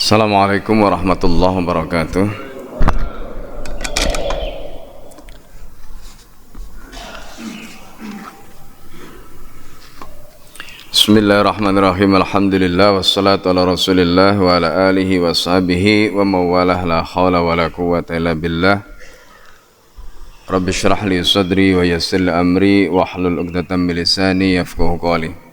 Assalamualaikum warahmatullahi wabarakatuh. Bismillahirrahmanirrahim. Alhamdulillah wassalatu ala Rasulillah wa ala alihi wa sahbihi wa mawalah, la haula wa la quwwata illa billah. Rabbi shrah li sadri wa yassir li amri wa hlul 'uqdatam min lisani yafqahu qawli.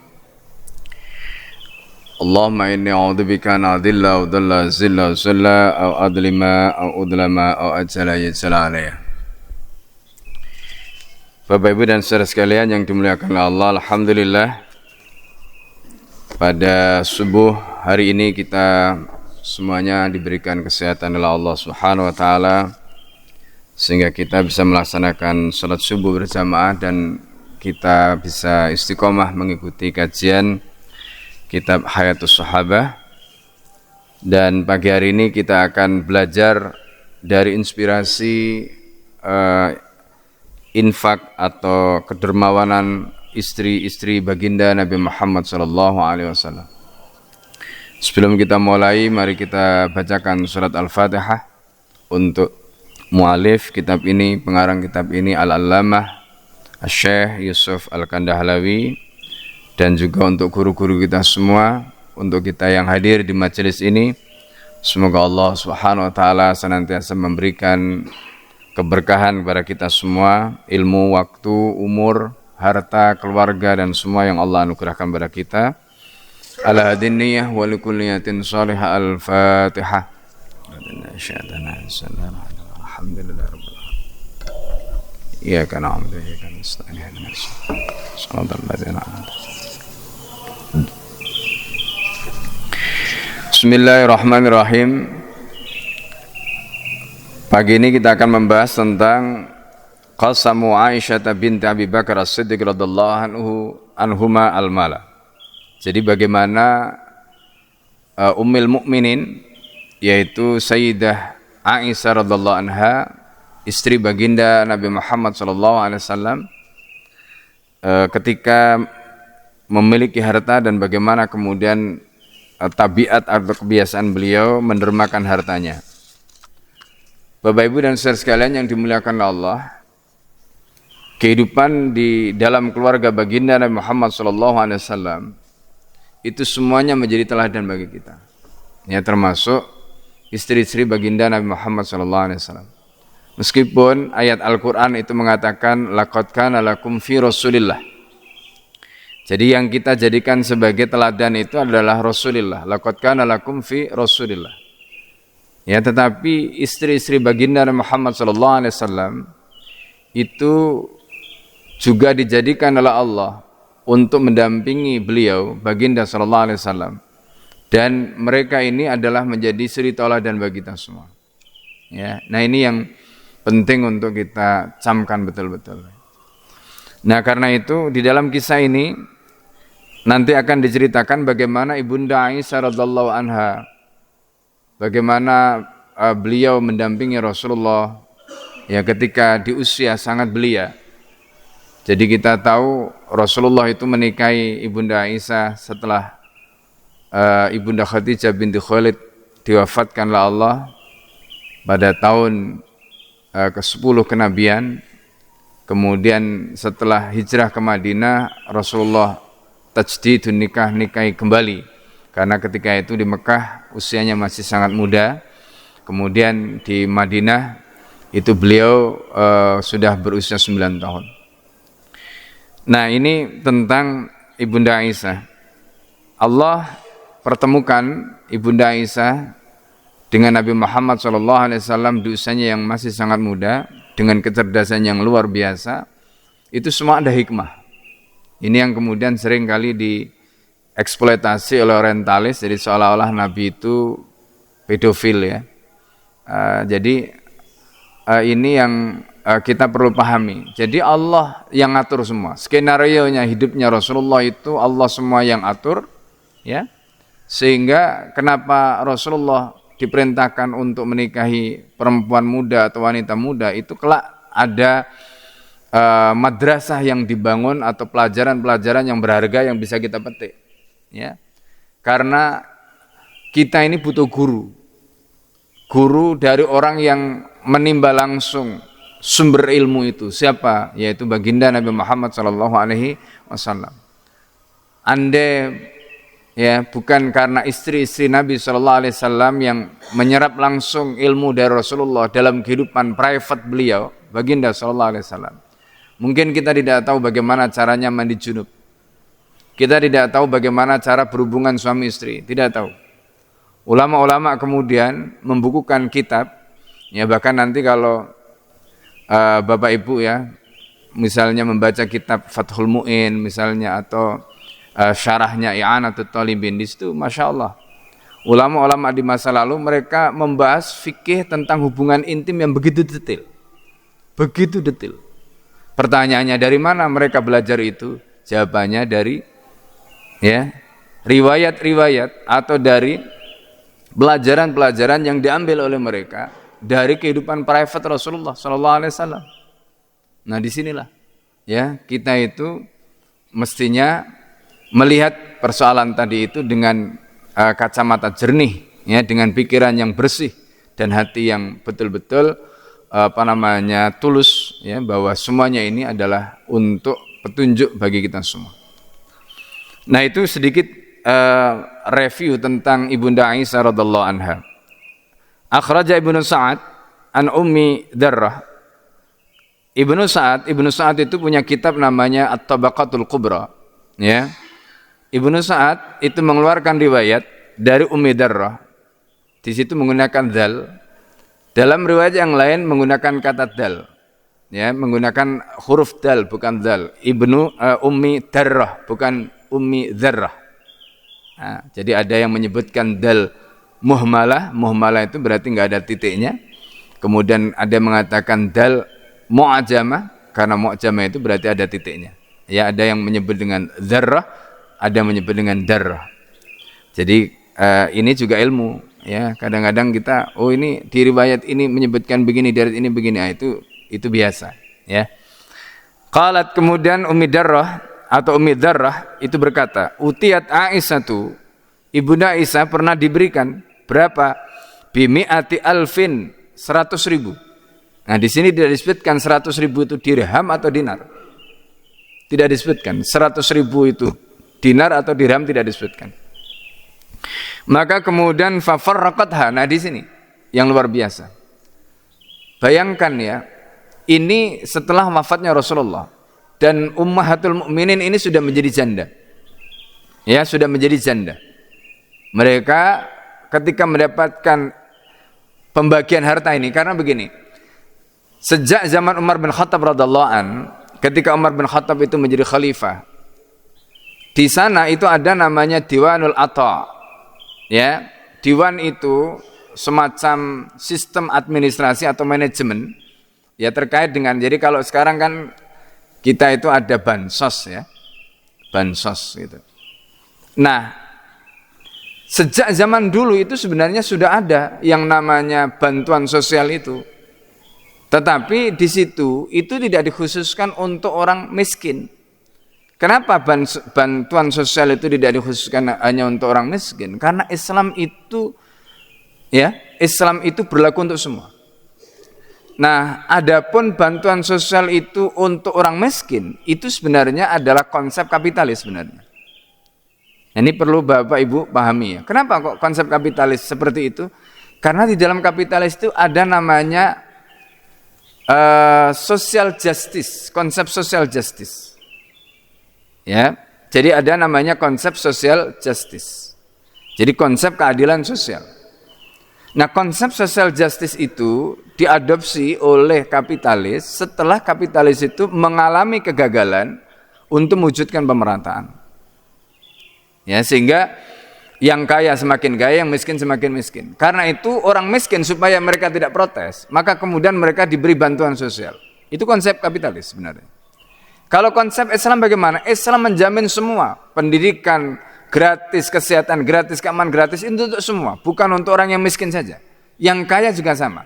Allahumma inni a'udzubika an adilla wa dhalla zilla zilla aw adlima aw udlama aw ajala yajala alayya. Bapak Ibu dan saudara sekalian yang dimuliakan Allah, alhamdulillah pada subuh hari ini kita semuanya diberikan kesehatan oleh Allah Subhanahu wa taala sehingga kita bisa melaksanakan salat subuh berjamaah dan kita bisa istiqomah mengikuti kajian Kitab Hayatus Sahabah. Dan pagi hari ini kita akan belajar dari inspirasi infak atau kedermawanan istri-istri baginda Nabi Muhammad SAW. Sebelum kita mulai, mari kita bacakan surat Al-Fatihah untuk mu'alif kitab ini, pengarang kitab ini Al-Allamah Syekh Yusuf Al-Kandahlawi, dan juga untuk guru-guru kita semua, untuk kita yang hadir di majelis ini. Semoga Allah Subhanahu wa taala senantiasa memberikan keberkahan kepada kita semua, ilmu, waktu, umur, harta, keluarga, dan semua yang Allah anugerahkan kepada kita. Ala hadin niyah wa likulli niyatin salihah. Al-Fatihah. Alhamdulillah rabbil alamin. Iyyaka na'budu wa iyyaka nasta'in. Shiratal ladzina an'amta. Bismillahirrahmanirrahim. Pagi ini kita akan membahas tentang qasamu Aisyah binti Abi Bakar As-Siddiq radhiyallahu anhuma al-mala. Jadi bagaimana Ummul Mukminin, yaitu Sayyidah Aisyah radhiyallahu anha, istri baginda Nabi Muhammad SAW, ketika memiliki harta dan bagaimana kemudian tabiat atau kebiasaan beliau mendermakan hartanya. Bapak Ibu dan saudara sekalian yang dimuliakan Allah, kehidupan di dalam keluarga baginda Nabi Muhammad SAW itu semuanya menjadi teladan bagi kita. Ya, termasuk istri-istri baginda Nabi Muhammad SAW. Meskipun ayat Al-Quran itu mengatakan laqad kana lakum fi Rasulillah. Jadi yang kita jadikan sebagai teladan itu adalah Rasulullah. Laqad kana lakum fi Rasulillah. Ya, tetapi istri-istri baginda Muhammad SAW itu juga dijadikan oleh Allah untuk mendampingi beliau, baginda SAW. Dan mereka ini adalah menjadi suri tauladan bagi kita semua. Ya, nah ini yang penting untuk kita camkan betul-betul. Nah, karena itu di dalam kisah ini nanti akan diceritakan bagaimana Ibunda Aisyah radhiyallahu anha, bagaimana beliau mendampingi Rasulullah ya ketika di usia sangat belia. Jadi kita tahu Rasulullah itu menikahi Ibunda Aisyah setelah Ibunda Khadijah binti Khuwailid diwafatkan oleh Allah pada tahun ke-10 kenabian. Kemudian setelah hijrah ke Madinah, Rasulullah tajdidun nikahi kembali, karena ketika itu di Mekah usianya masih sangat muda. Kemudian di Madinah itu beliau sudah berusia 9 tahun. Nah, ini tentang Ibunda Aisyah. Allah pertemukan Ibunda Aisyah dengan Nabi Muhammad SAW di usianya yang masih sangat muda, dengan kecerdasan yang luar biasa. Itu semua ada hikmah. Ini yang kemudian sering kali dieksploitasi oleh orientalis, jadi seolah-olah Nabi itu pedofil ya. Jadi ini yang kita perlu pahami. Jadi Allah yang ngatur semua. Skenario-nya hidupnya Rasulullah itu Allah semua yang atur ya. Sehingga kenapa Rasulullah diperintahkan untuk menikahi perempuan muda atau wanita muda itu kelak ada madrasah yang dibangun atau pelajaran-pelajaran yang berharga yang bisa kita petik ya. Karena kita ini butuh guru. Guru dari orang yang menimba langsung sumber ilmu itu. Siapa? Yaitu baginda Nabi Muhammad SAW. Andai ya bukan karena istri-istri Nabi SAW yang menyerap langsung ilmu dari Rasulullah dalam kehidupan private beliau, baginda SAW. Mungkin kita tidak tahu bagaimana caranya mandi junub. Kita tidak tahu bagaimana cara berhubungan suami istri, tidak tahu. Ulama-ulama kemudian membukukan kitab, ya bahkan nanti kalau Bapak Ibu ya, misalnya membaca kitab Fathul Mu'in misalnya atau syarahnya I'anatul Talibin, di situ Masya Allah ulama-ulama di masa lalu mereka membahas fikih tentang hubungan intim yang begitu detail. Begitu detail. Pertanyaannya dari mana mereka belajar itu? Jawabannya dari ya riwayat-riwayat atau dari pelajaran-pelajaran yang diambil oleh mereka dari kehidupan private Rasulullah SAW. Nah disinilah ya kita itu mestinya melihat persoalan tadi itu dengan kacamata jernih, ya dengan pikiran yang bersih dan hati yang betul-betul tulus, ya bahwa semuanya ini adalah untuk petunjuk bagi kita semua. Nah itu sedikit review tentang Ibunda Aisyah radhiallahu anha. Akhraja Ibnu Sa'ad an Ummi Darrah. Ibnu Sa'ad itu punya kitab namanya At-Tabaqatul Kubra, ya. Ibnu Sa'ad itu mengeluarkan riwayat dari Ummi Darrah. Di situ menggunakan dal. Dalam riwayat yang lain menggunakan kata dal. Ya, menggunakan huruf dal bukan dal. Ummi Darrah bukan Ummi Darrah. Nah, jadi ada yang menyebutkan dal muhmalah itu berarti enggak ada titiknya. Kemudian ada yang mengatakan dal mu'jamah, karena mu'jamah itu berarti ada titiknya. Ya, ada yang menyebut dengan dzarrah, ada yang menyebut dengan darrah. Jadi ini juga ilmu, ya. Kadang-kadang kita ini di riwayat ini menyebutkan begini, dari ini begini. Itu biasa, ya. Qalat, kemudian Ummi Darrah atau Ummi Darrah itu berkata, Utiyat Aisyatu, Ibunda Aisyah pernah diberikan berapa? Bimi'ati alfin, 100.000. Nah di sini tidak disebutkan 100.000 itu dirham atau dinar. Tidak disebutkan 100.000 itu dinar atau dirham, tidak disebutkan. Maka kemudian fafarraqatha. Nah di sini yang luar biasa. Bayangkan ya, ini setelah wafatnya Rasulullah dan ummahatul mukminin ini sudah menjadi janda. Ya, sudah menjadi janda. Mereka ketika mendapatkan pembagian harta ini, karena begini, sejak zaman Umar bin Khattab radhiallahu an, ketika Umar bin Khattab itu menjadi khalifah, di sana itu ada namanya Diwanul Ata. Ya, diwan itu semacam sistem administrasi atau manajemen ya terkait dengan, jadi kalau sekarang kan kita itu ada bansos ya. Bansos gitu. Nah, sejak zaman dulu itu sebenarnya sudah ada yang namanya bantuan sosial itu. Tetapi di situ itu tidak dikhususkan untuk orang miskin. Kenapa bantuan sosial itu tidak dikhususkan hanya untuk orang miskin? Karena Islam itu berlaku untuk semua. Nah, adapun bantuan sosial itu untuk orang miskin itu sebenarnya adalah konsep kapitalis sebenarnya. Ini perlu Bapak Ibu pahami ya. Kenapa kok konsep kapitalis seperti itu? Karena di dalam kapitalis itu ada namanya social justice, konsep social justice. Ya, jadi ada namanya konsep social justice. Jadi konsep keadilan sosial. Nah, konsep social justice itu diadopsi oleh kapitalis setelah kapitalis itu mengalami kegagalan untuk mewujudkan pemerataan. Ya, sehingga yang kaya semakin kaya, yang miskin semakin miskin. Karena itu orang miskin supaya mereka tidak protes, maka kemudian mereka diberi bantuan sosial. Itu konsep kapitalis sebenarnya. Kalau konsep Islam bagaimana? Islam menjamin semua, pendidikan gratis, kesehatan gratis, keamanan gratis, itu untuk semua, bukan untuk orang yang miskin saja. Yang kaya juga sama.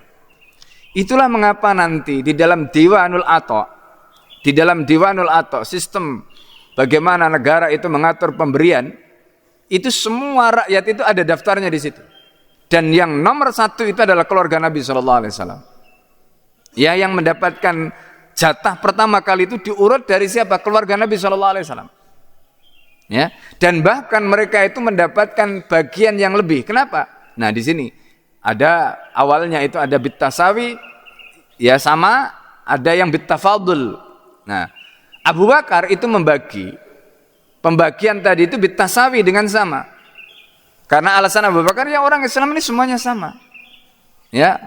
Itulah mengapa nanti di dalam Diwanul Ata, sistem bagaimana negara itu mengatur pemberian, Itu semua rakyat itu ada daftarnya di situ. Dan yang nomor 1 itu adalah keluarga Nabi SAW. Ya, yang mendapatkan jatah pertama kali itu diurut dari siapa? Keluarga Nabi SAW. Ya, dan bahkan mereka itu mendapatkan bagian yang lebih. Kenapa? Nah, di sini ada awalnya itu ada bitasawi, ya sama, ada yang bitafadul. Nah, Abu Bakar itu membagi. Pembagian tadi itu bitasawi dengan sama. Karena alasan Abu Bakar, ya orang Islam ini semuanya sama. Ya,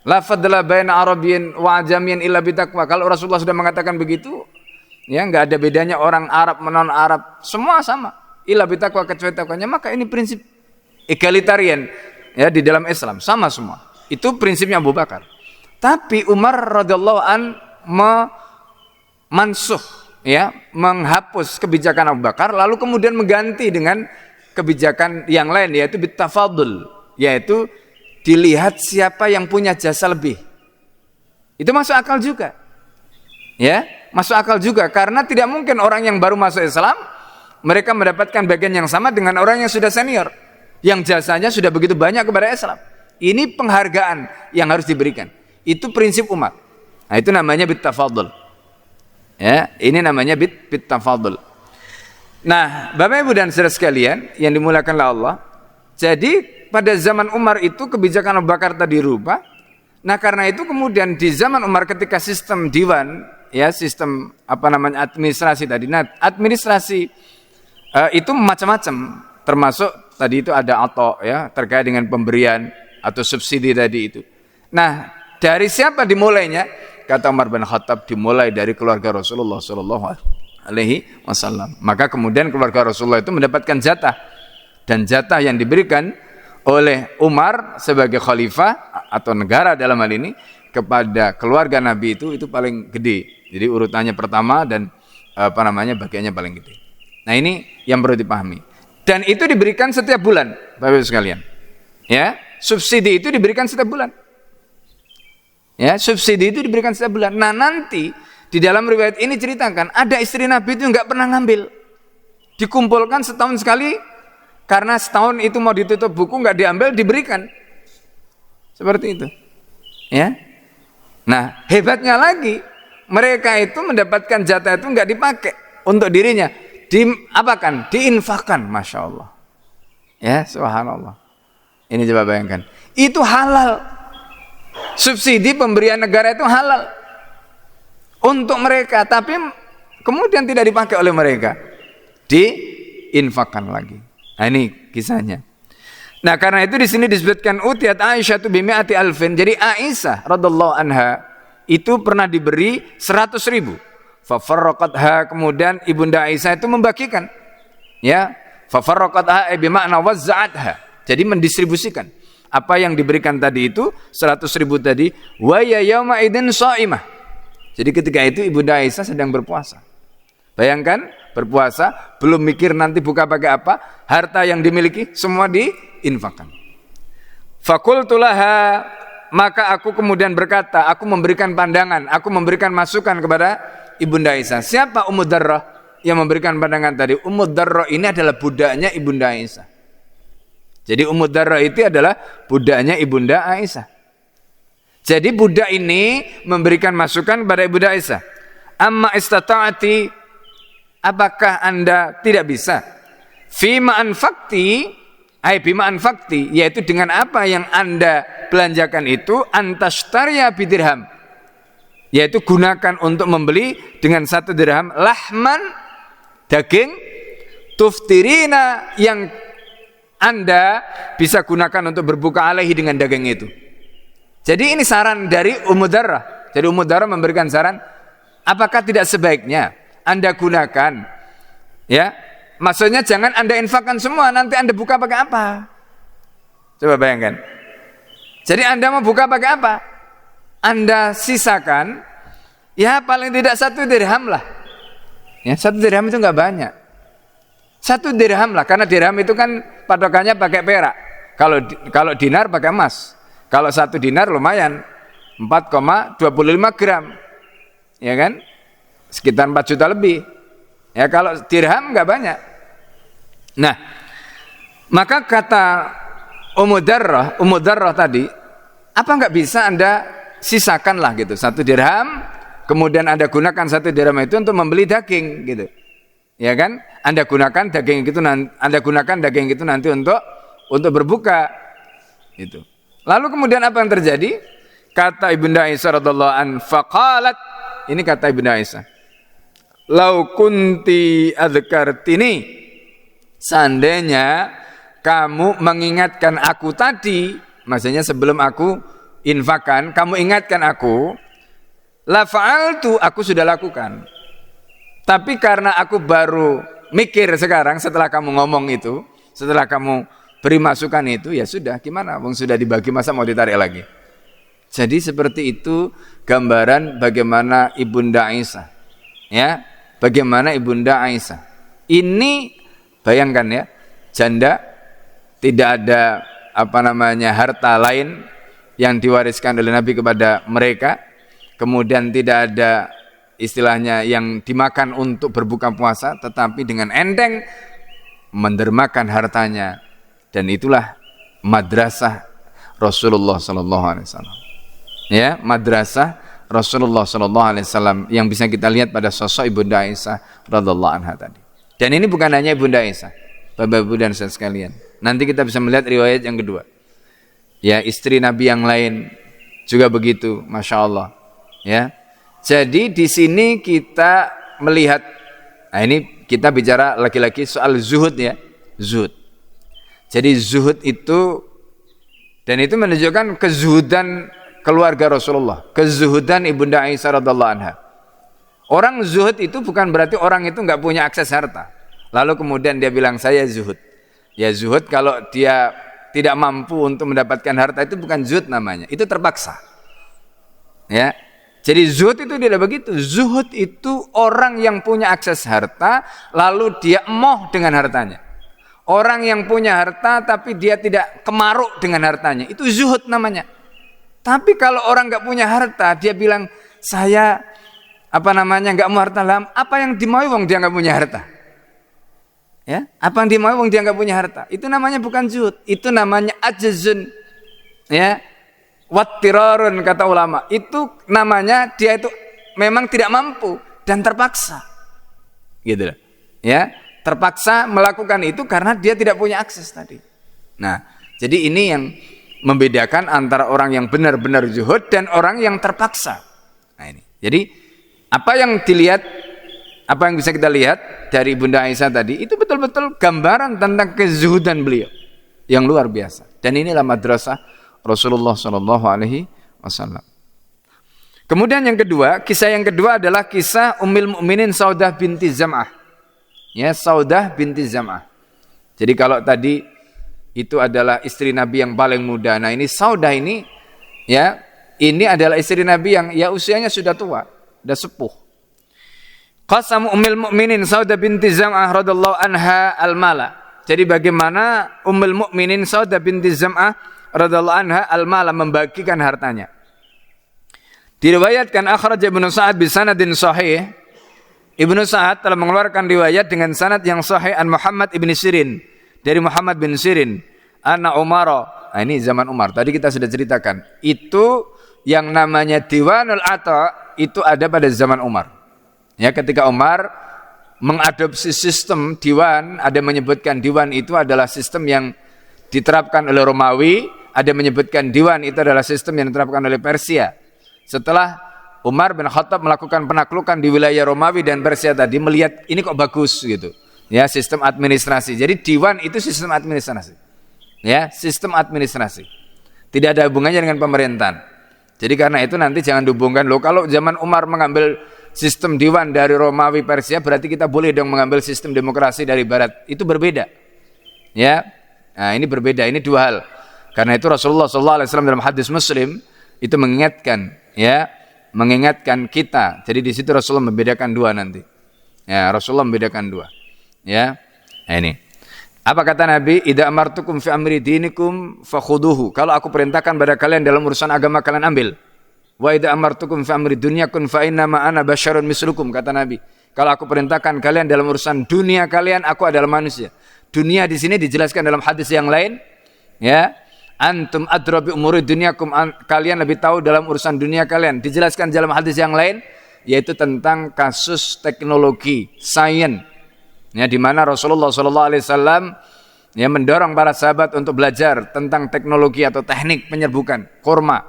la fadla baina arabiyyin wa ajamiyyin illa bitaqwa. Kalau Rasulullah sudah mengatakan begitu, ya enggak ada bedanya orang Arab non Arab, semua sama. Illa bitaqwa, kecuali takwanya. Maka ini prinsip egalitarian ya di dalam Islam, sama semua. Itu prinsipnya Abu Bakar. Tapi Umar radhiyallahu an mansuh, ya, menghapus kebijakan Abu Bakar lalu kemudian mengganti dengan kebijakan yang lain, yaitu bitafadul, yaitu dilihat siapa yang punya jasa lebih. Itu masuk akal juga. Ya, masuk akal juga karena tidak mungkin orang yang baru masuk Islam mereka mendapatkan bagian yang sama dengan orang yang sudah senior, yang jasanya sudah begitu banyak kepada Islam. Ini penghargaan yang harus diberikan. Itu prinsip umat. Nah, itu namanya bitafadul. Ya, ini namanya bitafadul. Nah, Bapak Ibu dan saudara sekalian yang dimuliakan oleh Allah, jadi pada zaman Umar itu kebijakan Abu Bakar tadi rubah. Nah, karena itu kemudian di zaman Umar ketika sistem diwan, ya sistem administrasi tadi. Nah, administrasi itu macam-macam, termasuk tadi itu ada atau ya terkait dengan pemberian atau subsidi tadi itu. Nah, dari siapa dimulainya? Kata Umar bin Khattab, dimulai dari keluarga Rasulullah SAW. Maka kemudian keluarga Rasulullah itu mendapatkan jatah, dan jatah yang diberikan oleh Umar sebagai khalifah atau negara dalam hal ini kepada keluarga Nabi itu paling gede. Jadi urutannya pertama dan bagiannya paling gede. Nah, ini yang perlu dipahami. Dan itu diberikan setiap bulan, Bapak Ibu sekalian. Ya, subsidi itu diberikan setiap bulan. Ya, subsidi itu diberikan setiap bulan. Nah, nanti di dalam riwayat ini ceritakan ada istri Nabi itu nggak pernah ngambil, dikumpulkan setahun sekali, karena setahun itu mau ditutup buku nggak diambil, diberikan seperti itu. Ya, nah hebatnya lagi mereka itu mendapatkan jatah itu nggak dipakai untuk dirinya, diapakan? Diinfakkan, masya Allah. Ya, subhanallah. Ini coba bayangkan, itu halal. Subsidi pemberian negara itu halal untuk mereka, tapi kemudian tidak dipakai oleh mereka, diinfakkan lagi. Nah, ini kisahnya. Nah, karena itu di sini disebutkan utiyat Aisyah tu bimi'ati alfin. Jadi Aisyah radhiyallahu anha itu pernah diberi 100.000. Fa farraqatha, kemudian ibunda Aisyah itu membagikan. Ya, fa farraqatha bi makna wazza'atha. Jadi mendistribusikan apa yang diberikan tadi itu 100.000 tadi, wa ya yauma idin shaimah. Jadi ketika itu ibunda Aisyah sedang berpuasa. Bayangkan berpuasa, belum mikir nanti buka pakai apa, harta yang dimiliki semua diinfakkan. Faqultu laha, maka aku kemudian berkata, aku memberikan pandangan, aku memberikan masukan kepada ibunda Aisyah. Siapa Ummu Darrah yang memberikan pandangan tadi? Ummu Darrah ini adalah budaknya ibunda Aisyah. Jadi Ummu Darrah itu adalah budaknya ibunda Aisyah. Jadi budak ini memberikan masukan kepada ibunda Aisyah. Amma istata'ati, apakah Anda tidak bisa? Fima anfaqti, bima anfaqti, yaitu dengan apa yang Anda belanjakan itu, antashtariya bidirham, yaitu gunakan untuk membeli dengan 1 dirham lahman, daging, tuftirina, yang Anda bisa gunakan untuk berbuka alaihi dengan daging itu. Jadi ini saran dari Ummu Darrah. Jadi Ummu Darrah memberikan saran, apakah tidak sebaiknya Anda gunakan, ya, maksudnya jangan Anda infakkan semua, nanti Anda buka pakai apa? Coba bayangkan. Jadi Anda mau buka pakai apa? Anda sisakan, ya paling tidak 1 dirham lah. Ya, 1 dirham itu nggak banyak. 1 dirham lah, karena dirham itu kan patokannya pakai perak. Kalau dinar pakai emas. Kalau 1 dinar lumayan, 4,25 gram, ya kan? Sekitar 4 juta lebih. Ya, kalau dirham nggak banyak. Nah, Maka kata Ummu Darrah tadi, apa nggak bisa Anda sisakanlah gitu 1 dirham, kemudian Anda gunakan 1 dirham itu untuk membeli daging gitu. Ya kan? Anda gunakan daging itu nanti untuk berbuka itu. Lalu kemudian apa yang terjadi? Kata Ibunda Aisyah radhiyallahu anha, faqalat, ini kata Ibunda Aisyah, "Lau kunti adzkartini," seandainya kamu mengingatkan aku tadi, maksudnya sebelum aku infakkan, kamu ingatkan aku, la fa'altu, aku sudah lakukan. Tapi karena aku baru mikir sekarang setelah kamu ngomong itu, setelah kamu beri masukan itu, ya sudah, gimana? Wong sudah dibagi, masa mau ditarik lagi? Jadi seperti itu gambaran bagaimana Ibunda Aisyah. Ya, bagaimana Ibunda Aisyah. Ini bayangkan ya, janda, tidak ada harta lain yang diwariskan oleh Nabi kepada mereka, kemudian tidak ada istilahnya yang dimakan untuk berbuka puasa, tetapi dengan enteng mendermakan hartanya. Dan itulah madrasah Rasulullah SAW. Ya, madrasah Rasulullah SAW yang bisa kita lihat pada sosok Ibunda Aisyah radhiyallahu anha tadi. Dan ini bukan hanya Ibunda Aisyah, Bapak-Ibu dan saudara sekalian. Nanti kita bisa melihat riwayat yang kedua. Ya, istri Nabi yang lain juga begitu, masya Allah. Ya, jadi di sini kita melihat, nah ini kita bicara laki-laki soal zuhud ya, zuhud. Jadi zuhud itu, dan itu menunjukkan kezuhudan keluarga Rasulullah, kezuhudan Ibunda Aisyah radhiyallahu anha. Orang zuhud itu bukan berarti orang itu nggak punya akses harta. Lalu kemudian dia bilang saya zuhud. Ya zuhud kalau dia tidak mampu untuk mendapatkan harta itu bukan zuhud namanya, itu terpaksa. Ya, jadi zuhud itu tidak begitu. Zuhud itu orang yang punya akses harta, lalu dia emoh dengan hartanya. Orang yang punya harta tapi dia tidak kemaruk dengan hartanya, itu zuhud namanya. Tapi kalau orang nggak punya harta, dia bilang saya nggak mau harta, apa yang dimaui wong dia nggak punya harta? Ya, apa yang dimaui wong dia nggak punya harta? Itu namanya bukan zuhud, itu namanya ajzun. Ya, wattirarun kata ulama. Itu namanya dia itu memang tidak mampu dan terpaksa. Gitu loh. Ya, terpaksa melakukan itu karena dia tidak punya akses tadi. Nah, jadi ini yang membedakan antara orang yang benar-benar zuhud dan orang yang terpaksa. Nah ini. Jadi apa yang bisa kita lihat dari Bunda Aisyah tadi, itu betul-betul gambaran tentang kezuhudan beliau yang luar biasa. Dan inilah madrasah Rasulullah SAW. Kemudian kisah yang kedua adalah kisah Ummul Mukminin Saudah binti Zam'ah. Ya, Saudah binti Zam'ah. Jadi kalau tadi itu adalah istri Nabi yang paling muda. Nah, ini Saudah ini ya, ini adalah istri Nabi yang ya usianya sudah tua, sudah sepuh. Qasam Ummul Mukminin Saudah binti Zam'ah radhiyallahu anha al-mala. Jadi bagaimana Ummul Mukminin Saudah binti Zam'ah radhiyallahu anha al-mala membagikan hartanya. Diriwayatkan akhraj Ibnu Sa'ad bi sanadin sahih. Ibnu Sa'ad telah mengeluarkan riwayat dengan sanad yang sahih an Muhammad ibn Sirin, dari Muhammad bin Sirin, anna Umar. Nah, ini zaman Umar. Tadi kita sudah ceritakan. Itu yang namanya Diwanul Ata itu ada pada zaman Umar. Ya, ketika Umar mengadopsi sistem diwan, ada menyebutkan diwan itu adalah sistem yang diterapkan oleh Romawi, ada menyebutkan diwan itu adalah sistem yang diterapkan oleh Persia. Setelah Umar bin Khattab melakukan penaklukan di wilayah Romawi dan Persia tadi, melihat ini kok bagus gitu. Ya, sistem administrasi. Jadi diwan itu sistem administrasi. Ya, sistem administrasi. Tidak ada hubungannya dengan pemerintahan. Jadi karena itu nanti jangan dihubungkan, loh kalau zaman Umar mengambil sistem diwan dari Romawi Persia, berarti kita boleh dong mengambil sistem demokrasi dari Barat. Itu berbeda. Ya. Nah, ini berbeda, ini dua hal. Karena itu Rasulullah SAW dalam hadis Muslim itu mengingatkan, ya, mengingatkan kita. Jadi di situ Rasulullah membedakan dua nanti. Ya, Rasulullah membedakan dua. Ya. Nah, ini. Apa kata Nabi? Idza amartukum fi amri dinikum fakhuduhu. Kalau aku perintahkan pada kalian dalam urusan agama, kalian ambil. Wa idza amartukum fi amri dunyakum fa inna ma ana basyarun mislukum, kata Nabi. Kalau aku perintahkan kalian dalam urusan dunia kalian, aku adalah manusia. dunia di sini dijelaskan dalam hadis yang lain, ya. Antum adra bi umuri dunyakum, kalian lebih tahu dalam urusan dunia kalian. Dijelaskan dalam hadis yang lain, yaitu tentang kasus teknologi, sains, ya, di mana Rasulullah SAW ya mendorong para sahabat untuk belajar tentang teknologi atau teknik penyerbukan kurma.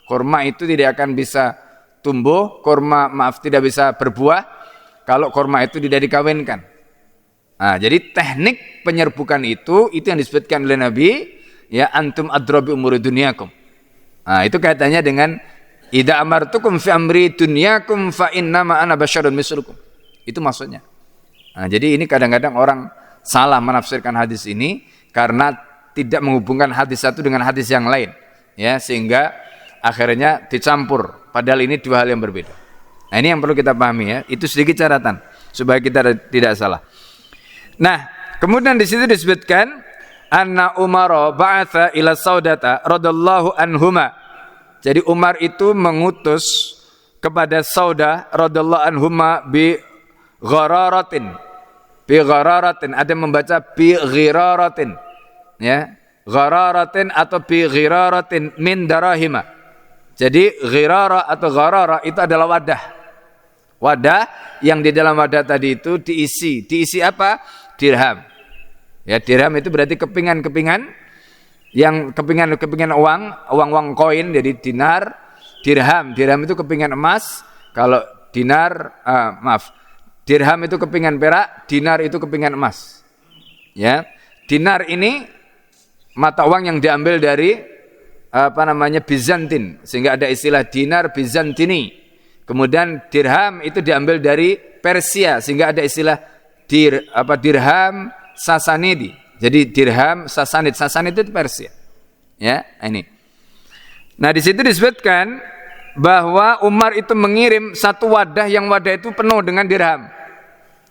Kurma itu tidak akan bisa tumbuh, tidak bisa berbuah kalau kurma itu tidak dikawinkan. Nah, jadi teknik penyerbukan itu yang disebutkan oleh Nabi, ya, antum adra bi umuri dunyakum. Nah, itu kaitannya dengan idza amartukum fi amri dunyakum fa innama ana basyarun mislukum. Itu maksudnya. Nah, jadi ini kadang-kadang orang salah menafsirkan hadis ini karena tidak menghubungkan hadis satu dengan hadis yang lain, ya, sehingga akhirnya dicampur, padahal ini dua hal yang berbeda. Nah, ini yang perlu kita pahami, ya. Itu sedikit catatan supaya kita tidak salah. Nah, kemudian di situ disebutkan anna Umar ba'atha ila Saudata radhiyallahu anhuma. Jadi Umar itu mengutus kepada Saudah radhiyallahu anhuma bi ghararatin. Bi ghararatin, ada yang membaca bi ghiraratin, ya. Ghararatin atau bi ghiraratin min darahima. Jadi ghirara atau gharara itu adalah wadah. Wadah yang di dalam wadah tadi itu diisi apa? Dirham. Ya, dirham itu berarti kepingan-kepingan, yang kepingan uang koin, jadi dinar, dirham. Dirham itu kepingan emas, kalau dirham itu kepingan perak, dinar itu kepingan emas. Ya. Dinar ini mata uang yang diambil dari Bizantin, sehingga ada istilah dinar Bizantini. Kemudian dirham itu diambil dari Persia, sehingga ada istilah dirham Sasanidi. Jadi dirham Sasanid itu Persia. Ya, ini. Nah, di situ disebutkan bahwa Umar itu mengirim satu wadah, yang wadah itu penuh dengan dirham.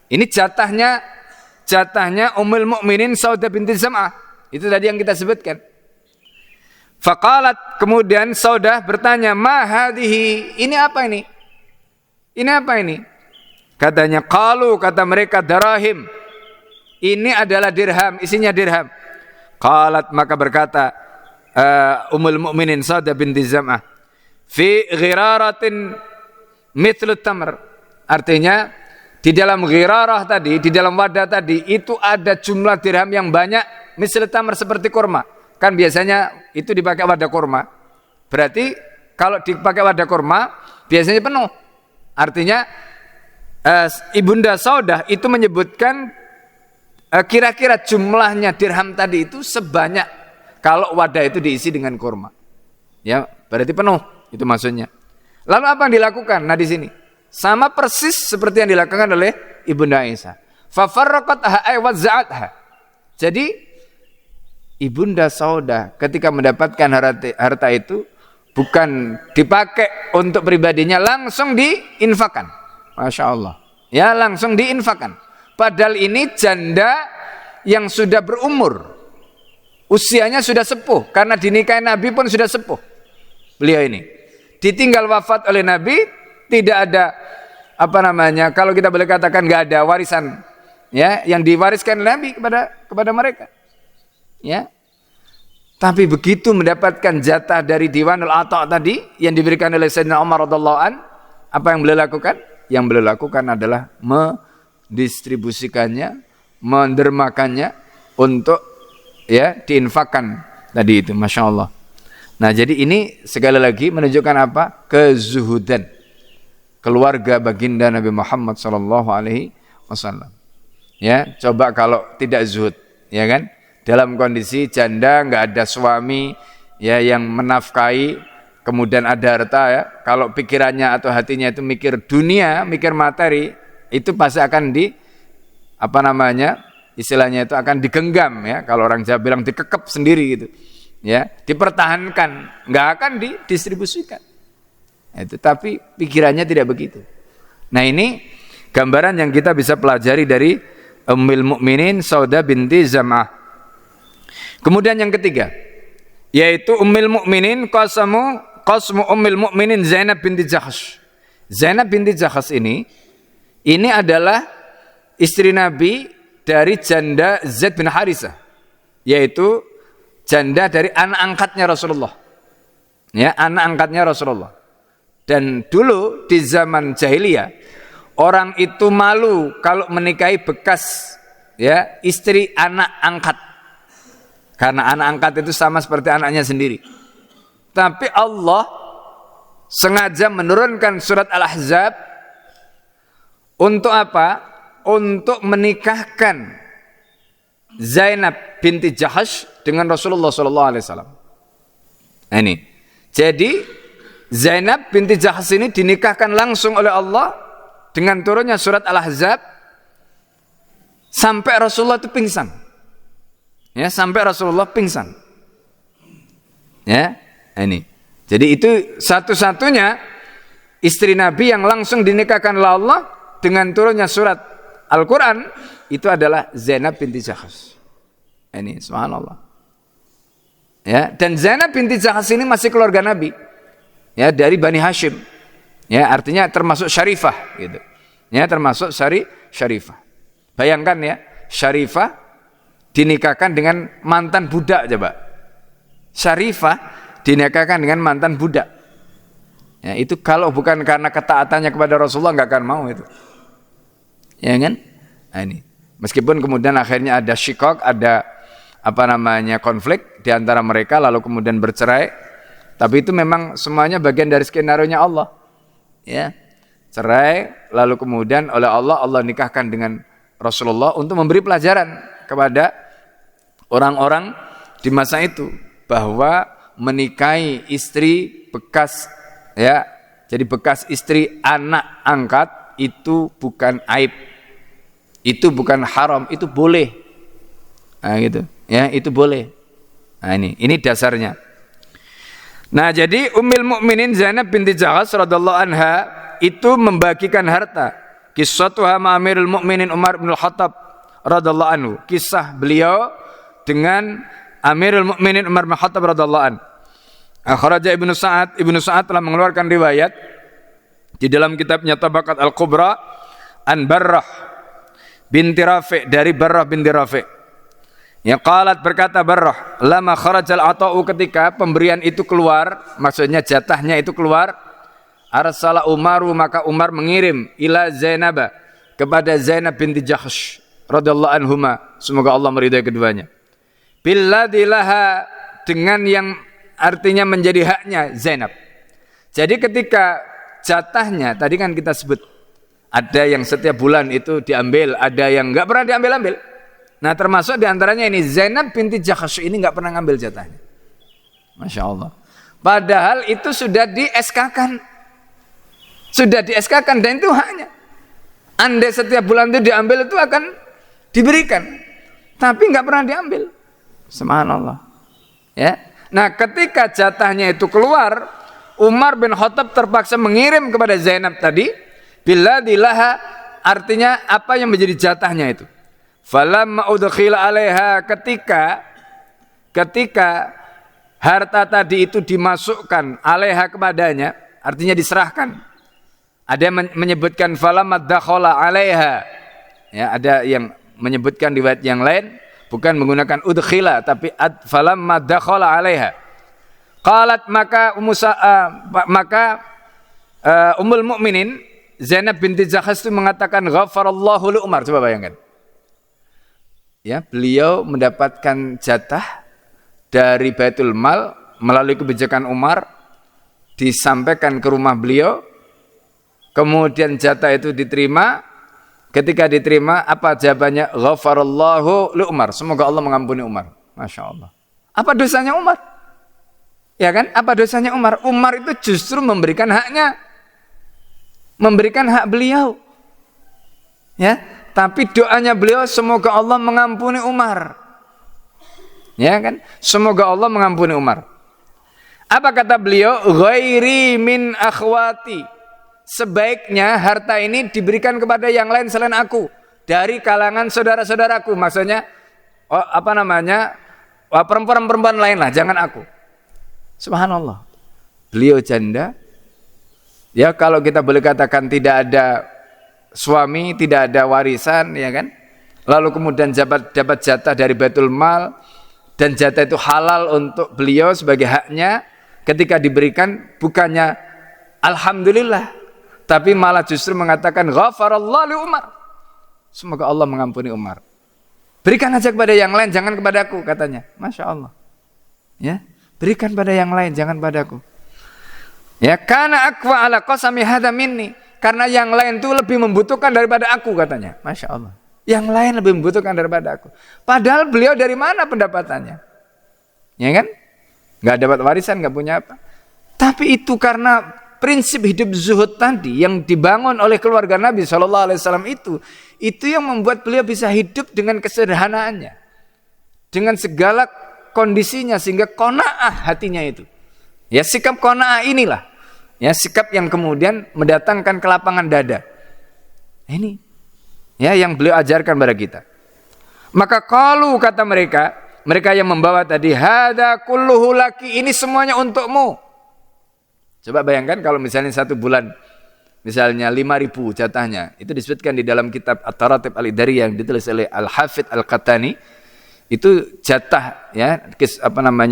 Ini jatahnya Ummul Mukminin Saudah binti Zam'ah. Itu tadi yang kita sebutkan. Faqalat, kemudian Saudah bertanya, "Ma hadhihi? Ini apa ini? Ini apa ini?" Katanya, kata mereka, darahim. Ini adalah dirham, isinya dirham. Qalat, maka berkata Ummul Mukminin Saudah binti Zam'ah, fi ghiraratin mithlut tamr. Artinya di dalam ghirarah tadi, di dalam wadah tadi itu ada jumlah dirham yang banyak, mithlut tamr, seperti kurma. Kan biasanya itu dipakai wadah kurma. Berarti kalau dipakai wadah kurma biasanya penuh. Artinya Ibunda Saudah itu menyebutkan kira-kira jumlahnya dirham tadi itu sebanyak kalau wadah itu diisi dengan kurma. Ya, berarti penuh, itu maksudnya. Lalu apa yang dilakukan? Nah, di sini sama persis seperti yang dilakukan oleh Ibunda Aisyah. Fa farraqatha ay waza'atha. Jadi Ibunda Saudah ketika mendapatkan harta itu bukan dipakai untuk pribadinya, langsung diinfakkan. Masya Allah. Ya, langsung diinfakkan. Padahal ini janda yang sudah berumur. Usianya sudah sepuh. Karena dinikahi Nabi pun sudah sepuh. Beliau ini. Ditinggal wafat oleh Nabi, tidak ada kalau kita boleh katakan nggak ada warisan, ya, yang diwariskan Nabi kepada mereka. Ya. Tapi begitu mendapatkan jatah dari Diwanul Ata' tadi yang diberikan oleh Sayyidina Umar radhiyallahu an, apa yang beliau lakukan? Yang beliau lakukan adalah mendistribusikannya, mendermakannya untuk, ya, diinfakkan tadi itu. Masya Allah. Nah, jadi ini sekali lagi menunjukkan apa? Kezuhudan keluarga baginda Nabi Muhammad SAW. Ya, coba kalau tidak zuhud, ya kan? Dalam kondisi janda, nggak ada suami, ya, yang menafkahi, kemudian ada harta, ya. Kalau pikirannya atau hatinya itu mikir dunia, mikir materi, itu pasti akan istilahnya itu akan digenggam, ya. Kalau orang Jawa bilang dikekep sendiri gitu, ya, dipertahankan, nggak akan didistribusikan. Itu, tapi pikirannya tidak begitu. Nah, ini gambaran yang kita bisa pelajari dari Ummul Mukminin Saudah binti Zam'ah. Kemudian yang ketiga, yaitu Ummul Mukminin qasmu Ummul Mukminin Zainab binti Jahsh. Zainab binti Jahsh ini adalah istri Nabi dari janda Zaid bin Harithah, yaitu janda dari anak angkatnya Rasulullah. Ya, anak angkatnya Rasulullah. Dan dulu di zaman jahiliyah, orang itu malu kalau menikahi bekas ya istri anak angkat. Karena anak angkat itu sama seperti anaknya sendiri. Tapi Allah sengaja menurunkan surat Al-Ahzab untuk apa? Untuk menikahkan Zainab binti Jahash dengan Rasulullah SAW. Nah, ini. Jadi Zainab binti Jahash ini dinikahkan langsung oleh Allah dengan turunnya surat Al-Ahzab sampai Rasulullah itu pingsan. Ya, sampai Rasulullah pingsan. Ya, ini. Jadi itu satu-satunya istri Nabi yang langsung dinikahkan oleh Allah dengan turunnya surat Al-Quran, itu adalah Zainab binti Jahash. Ini, subhanallah. Ya, dan Zainab binti Jahash ini masih keluarga Nabi. Ya, dari Bani Hashim. Ya, artinya termasuk syarifah gitu. Ya, termasuk syarifah. Bayangkan ya, syarifah dinikahkan dengan mantan budak, coba. Syarifah dinikahkan dengan mantan budak. Ya, itu kalau bukan karena ketaatannya kepada Rasulullah nggak akan mau itu. Ya kan? Nah, ini. Meskipun kemudian akhirnya ada syikok, ada konflik di antara mereka lalu kemudian bercerai, tapi itu memang semuanya bagian dari skenario-nya Allah. Ya. Cerai lalu kemudian oleh Allah nikahkan dengan Rasulullah untuk memberi pelajaran kepada orang-orang di masa itu bahwa menikahi istri bekas ya, jadi bekas istri anak angkat itu bukan aib, itu bukan haram, itu boleh. Nah, gitu. Ya, itu boleh. Nah, ini dasarnya. Nah, jadi Ummul Mukminin Zainab binti Jahash radhiyallahu anha itu membagikan harta. Qissatuha ma'amirul mukminin Umar bin Khattab radhiyallahu anhu. Kisah beliau dengan Amirul Mukminin Umar bin Khattab radhiyallahu anhu. Akhraja Ibnu Sa'ad telah mengeluarkan riwayat di dalam kitabnya Tabaqat Al-Kubra an Barrah binti Rafi', dari Barrah binti Rafi'. Ya, qalat, berkata Barrah, lama kharajal ata'u, ketika pemberian itu keluar, maksudnya jatahnya itu keluar, arsala Umaru, maka Umar mengirim ila Zainab, kepada Zainab binti Jahash radhiyallahu anhuma, semoga Allah meridai keduanya. Billadilaha, dengan yang artinya menjadi haknya Zainab. Jadi ketika jatahnya, tadi kan kita sebut ada yang setiap bulan itu diambil, ada yang enggak pernah diambil-ambil. Nah, termasuk diantaranya ini Zainab binti Jahash ini enggak pernah ngambil jatahnya. Masya Allah. Padahal itu sudah di-SK-kan. Sudah di-SK-kan dan itu haknya. Andai setiap bulan itu diambil, itu akan diberikan. Tapi enggak pernah diambil. Subhanallah. Ya. Nah, ketika jatahnya itu keluar, Umar bin Khattab terpaksa mengirim kepada Zainab tadi, billadilaha, artinya apa yang menjadi jatahnya itu. Falamma udkhila 'alaiha, ketika harta tadi itu dimasukkan 'alaiha, kepadanya, artinya diserahkan. Ada yang menyebutkan falamma dakhala 'alaiha. Ya, ada yang menyebutkan riwayat yang lain bukan menggunakan udkhila tapi falamma dakhala 'alaiha. Qalat, maka Ummul Mukminin Zainab binti Jahash itu mengatakan ghafarallahu li Umar. Coba bayangkan. Ya, beliau mendapatkan jatah dari Baitul Mal melalui kebijakan Umar, disampaikan ke rumah beliau. Kemudian jatah itu diterima. Ketika diterima, apa jawabannya? Ghafarallahu li Umar. Semoga Allah mengampuni Umar. Masya Allah. Apa dosanya Umar? Ya kan? Apa dosanya Umar? Umar itu justru memberikan haknya. Memberikan hak beliau. Ya, tapi doanya beliau, semoga Allah mengampuni Umar. Ya kan? Semoga Allah mengampuni Umar. Apa kata beliau? Ghairi min akhwati. Sebaiknya harta ini diberikan kepada yang lain selain aku, dari kalangan saudara-saudaraku. Maksudnya perempuan-perempuan lain lah, jangan aku. Subhanallah. Beliau janda. Ya, kalau kita boleh katakan tidak ada suami, tidak ada warisan, ya kan? lalu kemudian dapat jatah dari Baitul Mal, dan jatah itu halal untuk beliau sebagai haknya, ketika diberikan bukannya alhamdulillah, tapi malah justru mengatakan ghafarallahu li Umar, semoga Allah mengampuni Umar. Berikan aja kepada yang lain, jangan kepadaku, katanya. Masya Allah. Ya, berikan pada yang lain, jangan padaku. Ya, karena aqwa ala qasami hadza minni, karena yang lain itu lebih membutuhkan daripada aku, katanya. Masya Allah. Yang lain lebih membutuhkan daripada aku. Padahal beliau dari mana pendapatannya? Ya kan? Nggak dapat warisan, nggak punya apa. Tapi itu karena prinsip hidup zuhud tadi yang dibangun oleh keluarga Nabi SAW itu yang membuat beliau bisa hidup dengan kesederhanaannya, dengan segala kondisinya, sehingga qanaah hatinya itu. Ya, sikap qanaah inilah, ya, sikap yang kemudian mendatangkan kelapangan dada. Ini, ya, yang beliau ajarkan pada kita. Maka qalu, kata mereka yang membawa tadi, hadza kulluhu laki, ini semuanya untukmu. Coba bayangkan kalau misalnya 1 bulan, misalnya 5.000 jatahnya, itu disebutkan di dalam kitab At-Taratib Al-Idari yang ditulis oleh Al-Hafidh Al-Qattani, itu jatah, ya,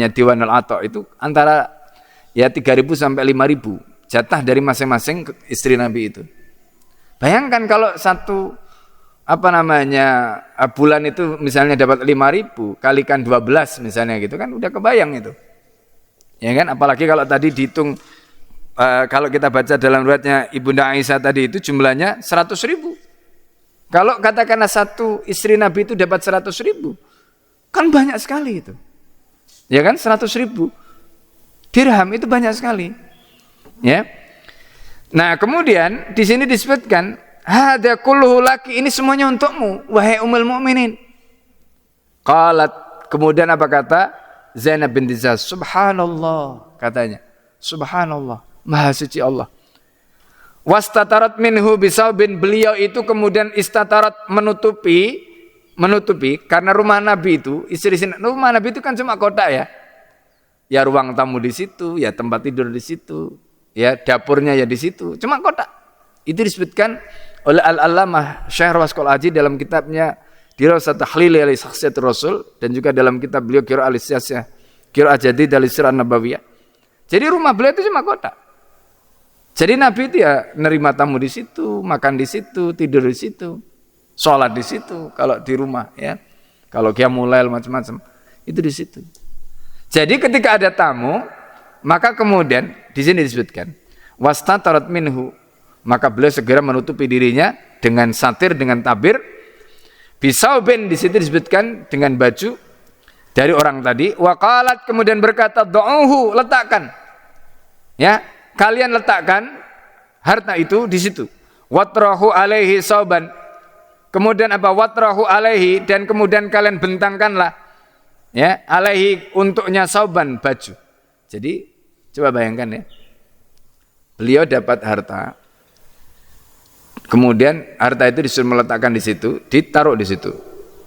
Diwan Al-Atha itu antara ya 3.000 sampai 5.000 jatah dari masing-masing istri Nabi itu. Bayangkan kalau bulan itu misalnya dapat 5.000 kalikan 12 misalnya gitu kan, udah kebayang itu. Ya kan, apalagi kalau tadi dihitung, kalau kita baca dalam riwayatnya Ibunda Aisyah tadi itu jumlahnya 100.000. Kalau katakanlah satu istri Nabi itu dapat 100.000, kan banyak sekali itu. Ya kan, 100.000 dirham itu banyak sekali. Ya. Nah, kemudian di sini disebutkan hadza kulluhu laki, ini semuanya untukmu wahai ummul mukminin. Qalat, kemudian apa kata Zainab binti Jahsy? Subhanallah, katanya. Subhanallah, maha suci Allah. Wastatarat minhu bisaubin, beliau itu kemudian istatarat menutupi karena rumah Nabi itu, rumah Nabi itu kan cuma kotak ya. Ya ruang tamu di situ, ya tempat tidur di situ, ya dapurnya ya di situ, cuma kotak. Itu disebutkan oleh Al-Allamah Syekh Rawaskol Aji dalam kitabnya Dirasat Tahlil li Syakhsiyatir Rasul, dan juga dalam kitab beliau Qiraah al-Siyasah, Qiraah Jadid al-Sirah Nabawiyah. Jadi rumah beliau itu cuma kotak. Jadi Nabi itu ya nerima tamu di situ, makan di situ, tidur di situ, sholat di situ. Kalau di rumah ya, kalau qiyamul lail macam-macam itu di situ. Jadi ketika ada tamu, maka kemudian di sini disebutkan wastatarat minhu, maka beliau segera menutupi dirinya dengan satir, dengan tabir. Bisaubin, di situ disebutkan dengan baju dari orang tadi. Waqalat, kemudian berkata, do'uhu, letakkan. Ya, kalian letakkan harta itu di situ. Watrahu alaihi sauban. Kemudian apa? Watrahu alaihi, dan kemudian kalian bentangkanlah, ya, alaihi, untuknya sauban, baju. Jadi coba bayangkan ya, beliau dapat harta, kemudian harta itu disuruh meletakkan di situ, ditaruh di situ,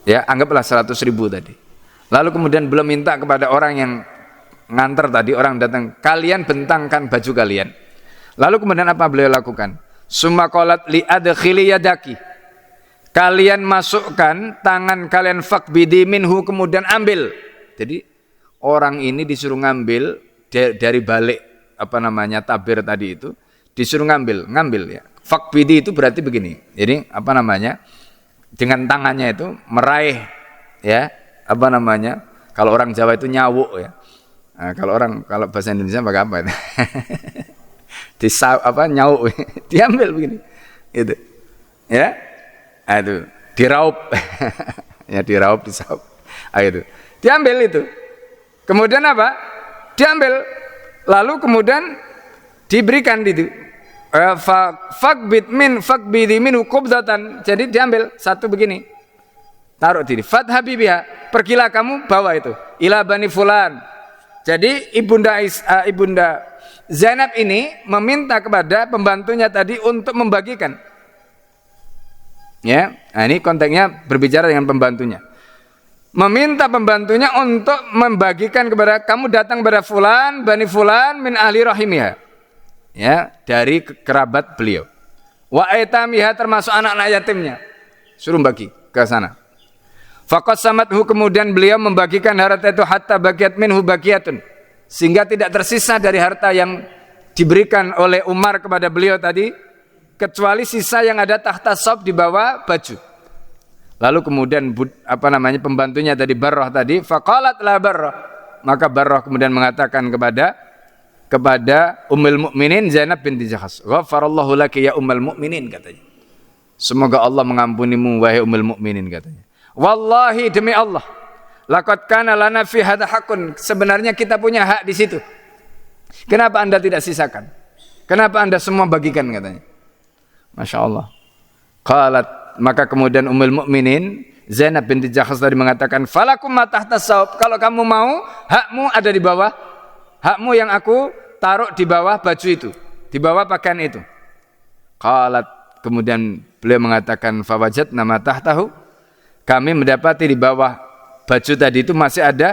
ya, anggaplah 100.000 tadi. Lalu kemudian belum minta kepada orang yang nganter tadi, orang datang, kalian bentangkan baju kalian. Lalu kemudian apa beliau lakukan? Summa qalat li adkhili yadaki, kalian masukkan tangan kalian, faqbidi minhu, kemudian ambil. Jadi orang ini disuruh ngambil dari balik tabir tadi itu, disuruh ngambil ya. Faqbidi itu berarti begini. Jadi dengan tangannya itu meraih, ya, kalau orang Jawa itu nyawuk ya. Nah, kalau bahasa Indonesia pakai apa itu? Nyawuk, diambil begini. Itu. Ya. Itu diraup. Ya, diraup, disaup. Itu. Diambil itu. Kemudian apa? Diambil. Lalu kemudian diberikan itu. Faqbidi minhu qubdatan. Jadi diambil satu begini. Taruh diri. Fadhabi biha, pergilah kamu bawa itu. Ila bani fulan. Jadi ibunda Zainab ini meminta kepada pembantunya tadi untuk membagikan. Ya, nah ini konteksnya berbicara dengan pembantunya. Meminta pembantunya untuk membagikan kepada, kamu datang kepada fulan, bani fulan min ahli rahimiyah. Ya, dari kerabat beliau. Wa aitamiha, termasuk anak-anak yatimnya. Suruh bagi ke sana. Faqasamathu, kemudian beliau membagikan harta itu hatta baqiyat minhu baqiyatun, sehingga tidak tersisa dari harta yang diberikan oleh Umar kepada beliau tadi kecuali sisa yang ada tahta sop di bawah baju. Lalu kemudian pembantunya tadi Barrah tadi, faqalat la Barrah, maka Barrah kemudian mengatakan kepada Ummul Mukminin Zainab binti Jahsh, ghafarallahu laki ya Ummul Mukminin, katanya. Semoga Allah mengampunimu wahai Ummul Mukminin, katanya. Wallahi, demi Allah, laqad kana lana fi hadza haqqun, sebenarnya kita punya hak di situ. Kenapa Anda tidak sisakan? Kenapa Anda semua bagikan, katanya. Masya Allah. Qalat, maka kemudian Ummul Mukminin Zainab binti Jahsh tadi mengatakan, falakum ma tahta saub, kalau kamu mau, hakmu ada di bawah, hakmu yang aku taruh di bawah baju itu, di bawah pakaian itu. Qalat, kemudian beliau mengatakan, fawajadna ma tahtahu, kami mendapati di bawah baju tadi itu masih ada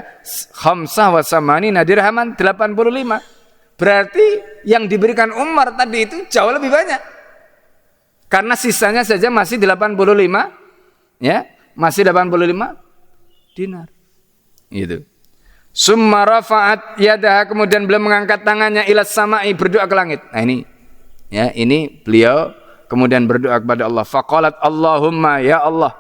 khamsah wa samanina dirhaman, 85. Berarti yang diberikan Umar tadi itu jauh lebih banyak. Karena sisanya saja masih 85, ya, masih 85 dinar. Itu. Summa rafa'at yadaha, kemudian beliau mengangkat tangannya ila sama'i, berdoa ke langit. Nah ini, ya, ini beliau kemudian berdoa kepada Allah. Faqalat Allahumma, ya Allah,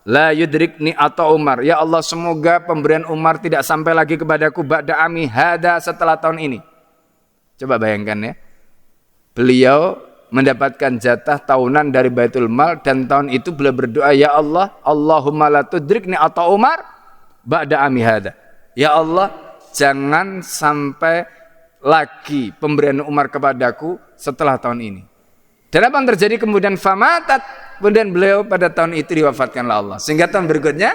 la yudrikni atau Umar, ya Allah, semoga pemberian Umar tidak sampai lagi kepadaku ba'da ami hada, setelah tahun ini. Coba bayangkan, ya, beliau mendapatkan jatah tahunan dari Baitul Mal, dan tahun itu beliau berdoa, ya Allah, Allahumma la tudrikni atau Umar ba'da ami hada, ya Allah, jangan sampai lagi pemberian Umar kepadaku setelah tahun ini. Dan apa yang terjadi kemudian? Famatat, kemudian beliau pada tahun itu diwafatkanlah Allah, sehingga tahun berikutnya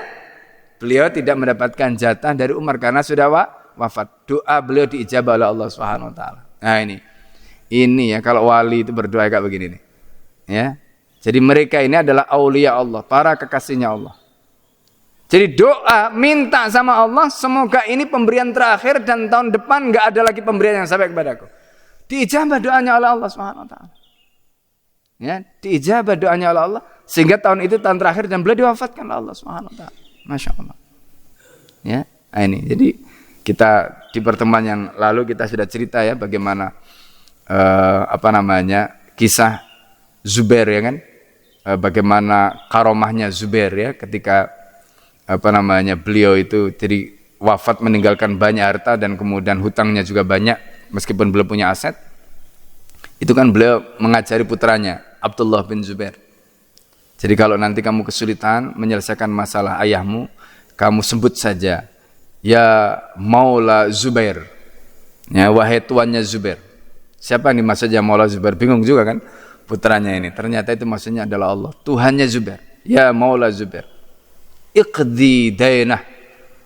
beliau tidak mendapatkan jatah dari Umar karena sudah wafat. Doa beliau diijabah oleh Allah Subhanahu wa taala. Nah ini ya, kalau wali itu berdoa kayak begini nih. Ya. Jadi mereka ini adalah aulia Allah, para kekasihnya Allah. Jadi doa minta sama Allah, semoga ini pemberian terakhir dan tahun depan enggak ada lagi pemberian yang sampai kepadaku. Diijabah doanya oleh Allah Subhanahu wa taala. Ya, diijabah doanya oleh Allah sehingga tahun itu tahun terakhir dan beliau diwafatkan oleh Allah Subhanahu wa taala. Masya Allah. Ya, nah ini. Jadi kita di pertemuan yang lalu kita sudah cerita ya bagaimana kisah Zubair, ya kan, bagaimana karomahnya Zubair, ya, ketika beliau itu jadi wafat meninggalkan banyak harta dan kemudian hutangnya juga banyak meskipun belum punya aset. Itu kan beliau mengajari putranya Abdullah bin Zubair, jadi kalau nanti kamu kesulitan menyelesaikan masalah ayahmu, kamu sebut saja ya Maula Zubair, ya, wahai tuannya Zubair. Siapa yang dimaksudnya Maula Zubair? Bingung juga kan putranya ini. Ternyata itu maksudnya adalah Allah, Tuhannya Zubair. Ya Maula Zubair, iqdi dainah,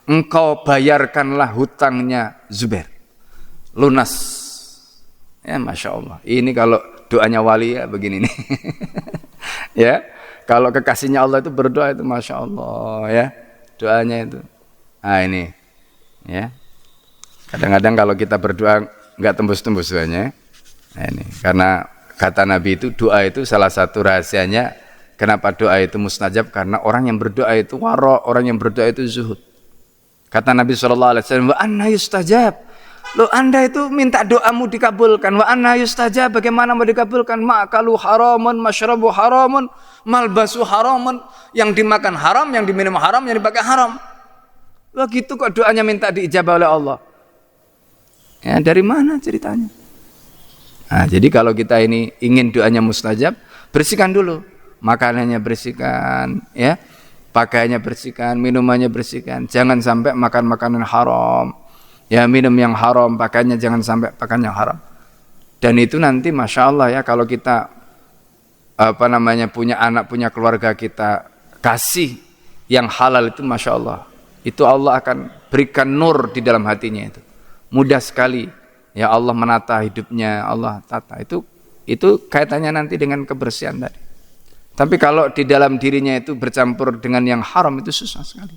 engkau bayarkanlah hutangnya Zubair, lunas. Ya Masya Allah. Ini kalau doanya wali ya begini nih. Ya, kalau kekasihnya Allah itu berdoa itu Masya Allah, ya, doanya itu. Nah ini, ya, kadang-kadang kalau kita berdoa nggak tembus-tembus doanya. Nah ini, karena kata Nabi itu doa itu salah satu rahasianya kenapa doa itu mustajab, karena orang yang berdoa itu wara, orang yang berdoa itu zuhud. Kata Nabi SAW, wa anna yustajab, lo Anda itu minta doamu dikabulkan, wa anna yustajab, bagaimana mau dikabulkan? Ma'kalu haramun, masyrabu haramun, malbasu haramun, yang dimakan haram, yang diminum haram, yang dipakai haram. Begitu kok doanya minta diijabah oleh Allah. Ya, dari mana ceritanya? Nah, jadi kalau kita ini ingin doanya mustajab, bersihkan dulu, makanannya bersihkan, ya, pakaiannya bersihkan, minumannya bersihkan. Jangan sampai makan makanan haram, ya, minum yang haram, pakaiannya jangan sampai pakaian yang haram. Dan itu nanti Masya Allah ya, kalau kita punya anak, punya keluarga, kita kasih yang halal itu Masya Allah, itu Allah akan berikan nur di dalam hatinya itu. Mudah sekali ya Allah menata hidupnya, Allah tata. Itu kaitannya nanti dengan kebersihan tadi. Tapi kalau di dalam dirinya itu bercampur dengan yang haram, itu susah sekali.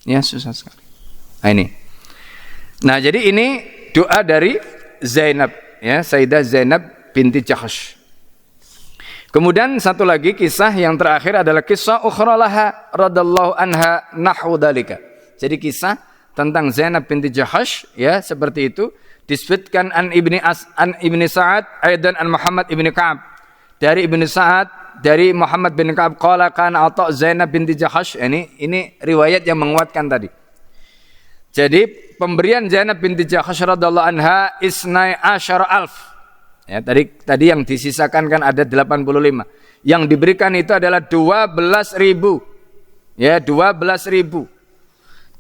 Ya, susah sekali. Nah ini. Nah, jadi ini doa dari Zainab, ya, Sayyidah Zainab binti Jahsh. Kemudian satu lagi kisah yang terakhir adalah kisah ukhra laha radallahu anha nahwu dzalika. Jadi kisah tentang Zainab binti Jahash ya seperti itu disebutkan an ibni Sa'ad aidan an Muhammad ibni Ka'ab. Dari Ibnu Sa'ad dari Muhammad bin Ka'ab qala kana ata Zainab binti Jahash. Ini riwayat yang menguatkan tadi. Jadi pemberian Zainab binti Jahash radallahu anha isnai asyara alf. Ya, tadi yang disisakan kan ada 85. Yang diberikan itu adalah 12.000. Ya, 12.000.